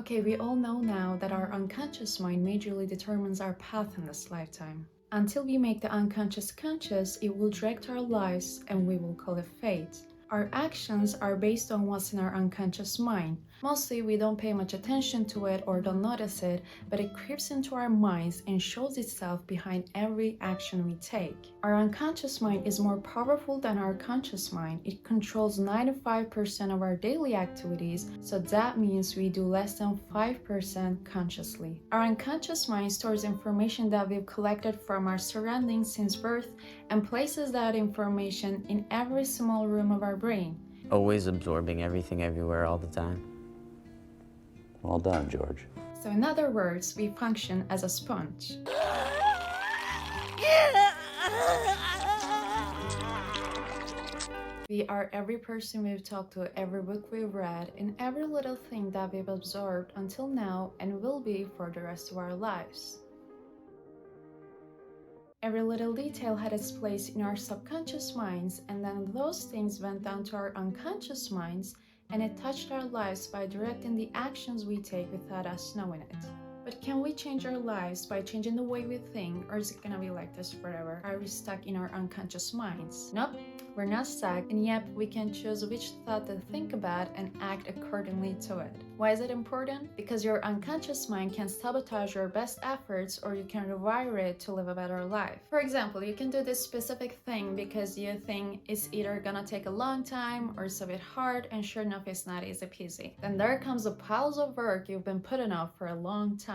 Okay, we all know now that our unconscious mind majorly determines our path in this lifetime. Until we make the unconscious conscious, it will direct our lives and we will call it fate. Our actions are based on what's in our unconscious mind. Mostly we don't pay much attention to it or don't notice it, but it creeps into our minds and shows itself behind every action we take. Our unconscious mind is more powerful than our conscious mind. It controls 95% of our daily activities, so that means we do less than 5% consciously. Our unconscious mind stores information that we've collected from our surroundings since birth and places that information in every small room of our brain. Always absorbing everything everywhere all the time. Well done, George. So in other words, we function as a sponge. We are every person we've talked to, every book we've read, and every little thing that we've absorbed until now and will be for the rest of our lives. Every little detail had its place in our subconscious minds, and then those things went down to our unconscious minds, and it touched our lives by directing the actions we take without us knowing it. But can we change our lives by changing the way we think, or is it gonna be like this forever? Are we stuck in our unconscious minds? Nope, we're not stuck, and yet we can choose which thought to think about and act accordingly to it. Why is it important? Because your unconscious mind can sabotage your best efforts, or you can rewire it to live a better life. For example, you can do this specific thing because you think it's either gonna take a long time or it's a bit hard, and sure enough it's not easy peasy. Then there comes the piles of work you've been putting off for a long time.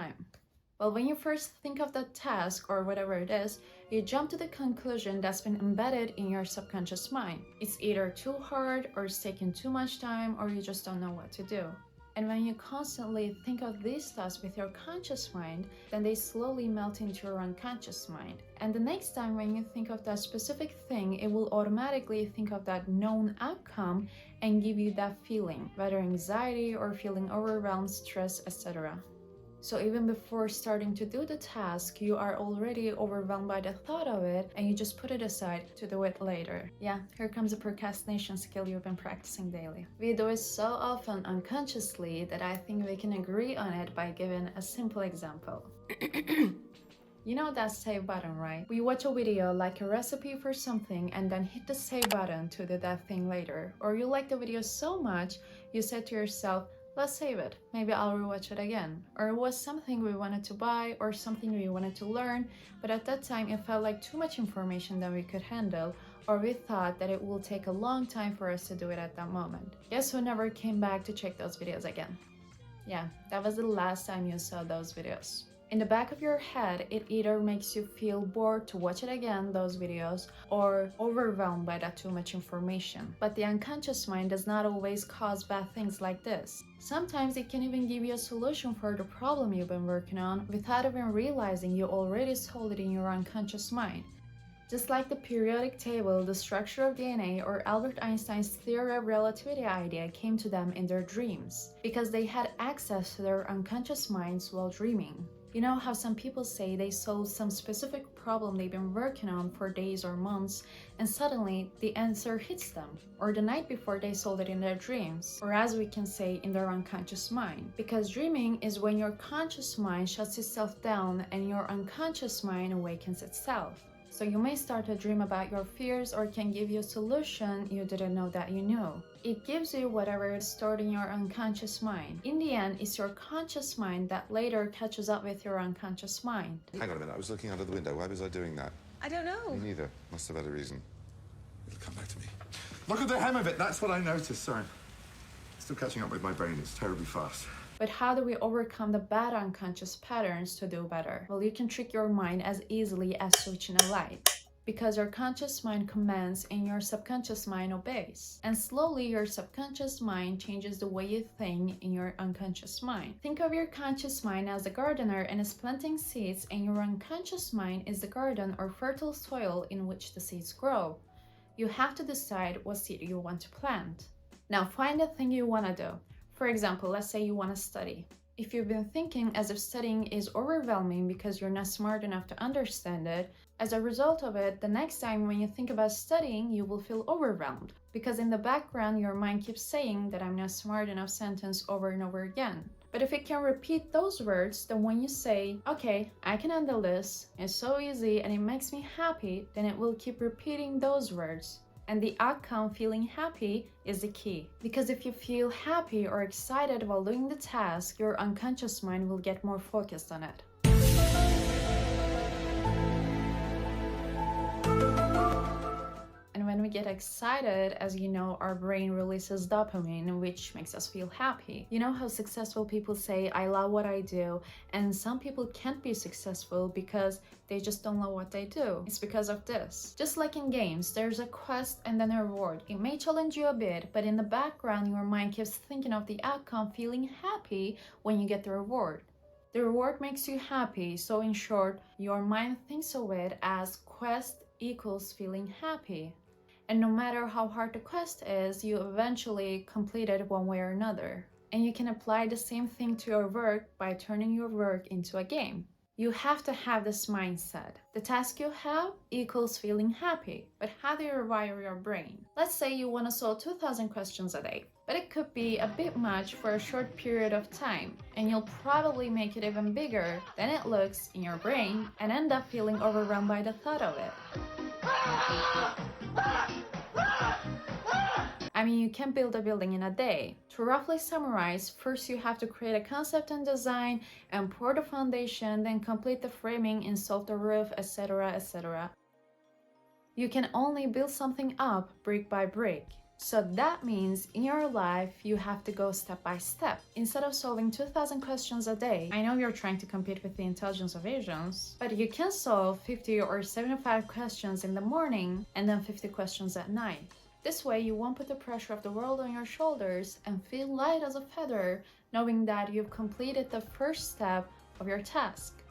Well, when you first think of that task or whatever it is, you jump to the conclusion that's been embedded in your subconscious mind. It's either too hard, or it's taking too much time, or you just don't know what to do. And when you constantly think of these thoughts with your conscious mind, then they slowly melt into your unconscious mind. And the next time when you think of that specific thing, it will automatically think of that known outcome and give you that feeling, whether anxiety or feeling overwhelmed, stress, etc. So even before starting to do the task, you are already overwhelmed by the thought of it, and you just put it aside to do it later. Yeah, here comes a procrastination skill you've been practicing daily. We do it so often unconsciously that I think we can agree on it by giving a simple example. You know that save button, right? We watch a video like a recipe for something and then hit the save button to do that thing later. Or you like the video so much, you said to yourself, let's save it, maybe I'll rewatch it again. Or it was something we wanted to buy or something we wanted to learn, but at that time it felt like too much information that we could handle, or we thought that it will take a long time for us to do it at that moment. Guess who never came back to check those videos again? Yeah, that was the last time you saw those videos. In the back of your head, it either makes you feel bored to watch it again, those videos, or overwhelmed by that too much information. But the unconscious mind does not always cause bad things like this. Sometimes it can even give you a solution for the problem you've been working on without even realizing you already solved it in your unconscious mind. Just like the periodic table, the structure of DNA, or Albert Einstein's theory of relativity idea came to them in their dreams, because they had access to their unconscious minds while dreaming. You know how some people say they solved some specific problem they've been working on for days or months, and suddenly the answer hits them, or the night before they solved it in their dreams, or as we can say, in their unconscious mind. Because dreaming is when your conscious mind shuts itself down and your unconscious mind awakens itself. So you may start to dream about your fears, or it can give you a solution you didn't know that you knew. It gives you whatever is stored in your unconscious mind. In the end, it's your conscious mind that later catches up with your unconscious mind. Hang on a minute, I was looking out of the window. Why was I doing that? I don't know. Me neither. Must have had a reason. It'll come back to me. Look at the hem of it. That's what I noticed. Sorry. Still catching up with my brain. It's terribly fast. But how do we overcome the bad unconscious patterns to do better? Well, you can trick your mind as easily as switching a light. Because your conscious mind commands and your subconscious mind obeys. And slowly your subconscious mind changes the way you think in your unconscious mind. Think of your conscious mind as a gardener and is planting seeds, and your unconscious mind is the garden or fertile soil in which the seeds grow. You have to decide what seed you want to plant. Now find the thing you want to do. For example, let's say you want to study. If you've been thinking as if studying is overwhelming because you're not smart enough to understand it, as a result of it, the next time when you think about studying, you will feel overwhelmed. Because in the background, your mind keeps saying that I'm not smart enough sentence over and over again. But if you can repeat those words, then when you say, okay, I can handle this, it's so easy and it makes me happy, then it will keep repeating those words. And the outcome, feeling happy, is the key. Because if you feel happy or excited while doing the task, your unconscious mind will get more focused on it. And when we get excited, as you know, our brain releases dopamine, which makes us feel happy. You know how successful people say, I love what I do, and some people can't be successful because they just don't love what they do. It's because of this. Just like in games, there's a quest and then a reward. It may challenge you a bit, but in the background, your mind keeps thinking of the outcome, feeling happy when you get the reward. The reward makes you happy, so in short, your mind thinks of it as quest equals feeling happy. And no matter how hard the quest is, you eventually complete it one way or another. And you can apply the same thing to your work by turning your work into a game. You have to have this mindset. The task you have equals feeling happy. But how do you rewire your brain? Let's say you want to solve 2,000 questions a day. But it could be a bit much for a short period of time, and you'll probably make it even bigger than it looks in your brain and end up feeling overwhelmed by the thought of it. I mean, you can't build a building in a day. To roughly summarize, first you have to create a concept and design and pour the foundation, then complete the framing, install the roof, etc., etc. You can only build something up brick by brick. So that means in your life, you have to go step by step. Instead of solving 2,000 questions a day, I know you're trying to compete with the intelligence of Asians, but you can solve 50 or 75 questions in the morning and then 50 questions at night. This way, you won't put the pressure of the world on your shoulders and feel light as a feather, knowing that you've completed the first step of your task.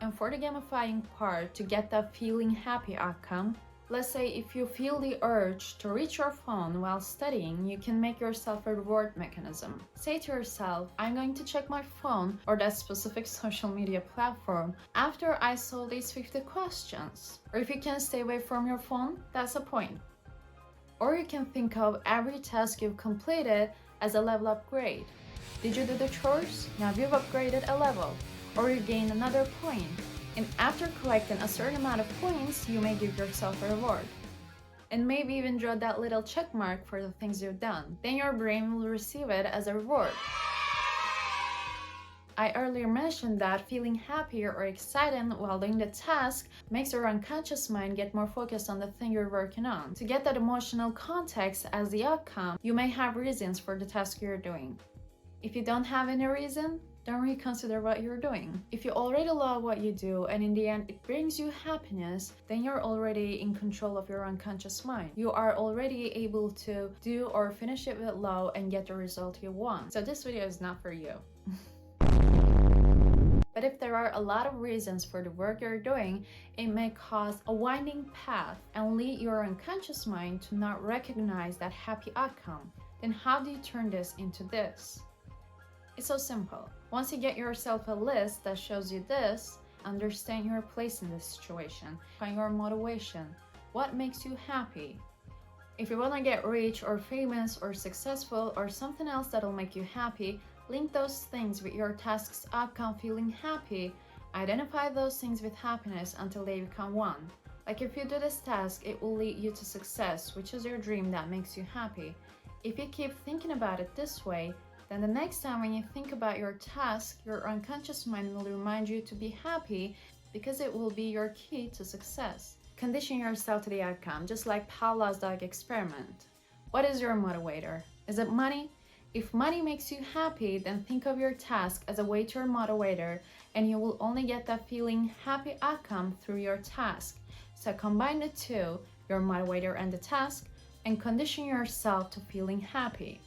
And for the gamifying part, to get that feeling happy outcome, let's say if you feel the urge to reach your phone while studying, you can make yourself a reward mechanism. Say to yourself, I'm going to check my phone or that specific social media platform after I solve these 50 questions. Or if you can stay away from your phone, that's a point. Or you can think of every task you've completed as a level upgrade. Did you do the chores? Now you've upgraded a level. Or you gain another point. And after collecting a certain amount of points, you may give yourself a reward. And maybe even draw that little check mark for the things you've done. Then your brain will receive it as a reward. I earlier mentioned that feeling happier or excited while doing the task makes your unconscious mind get more focused on the thing you're working on. To get that emotional context as the outcome, you may have reasons for the task you're doing. If you don't have any reason, then reconsider what you're doing. If you already love what you do and in the end it brings you happiness, then you're already in control of your unconscious mind. You are already able to do or finish it with love and get the result you want. So this video is not for you. But if there are a lot of reasons for the work you're doing, it may cause a winding path and lead your unconscious mind to not recognize that happy outcome. Then how do you turn this into this? It's so simple. Once you get yourself a list that shows you this, understand your place in this situation, find your motivation, what makes you happy. If you want to get rich or famous or successful or something else that'll make you happy, link those things with your task's outcome feeling happy. Identify those things with happiness until they become one. Like if you do this task, it will lead you to success, which is your dream that makes you happy. If you keep thinking about it this way, then the next time when you think about your task, your unconscious mind will remind you to be happy because it will be your key to success. Condition yourself to the outcome, just like Pavlov's dog experiment. What is your motivator? Is it money? If money makes you happy, then think of your task as a way to your motivator, and you will only get that feeling happy outcome through your task. So combine the two, your motivator and the task, and condition yourself to feeling happy.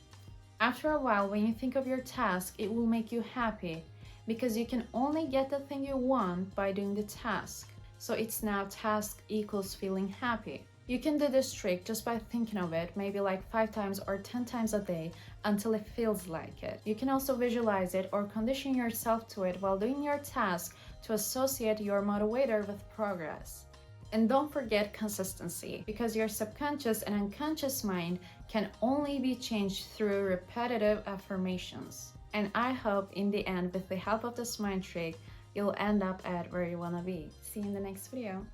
After a while, when you think of your task, it will make you happy, because you can only get the thing you want by doing the task. So it's now task equals feeling happy. You can do this trick just by thinking of it, maybe like 5 times or 10 times a day until it feels like it. You can also visualize it or condition yourself to it while doing your task to associate your motivator with progress. And don't forget consistency, because your subconscious and unconscious mind can only be changed through repetitive affirmations. And I hope in the end, with the help of this mind trick, you'll end up at where you wanna be. See you in the next video.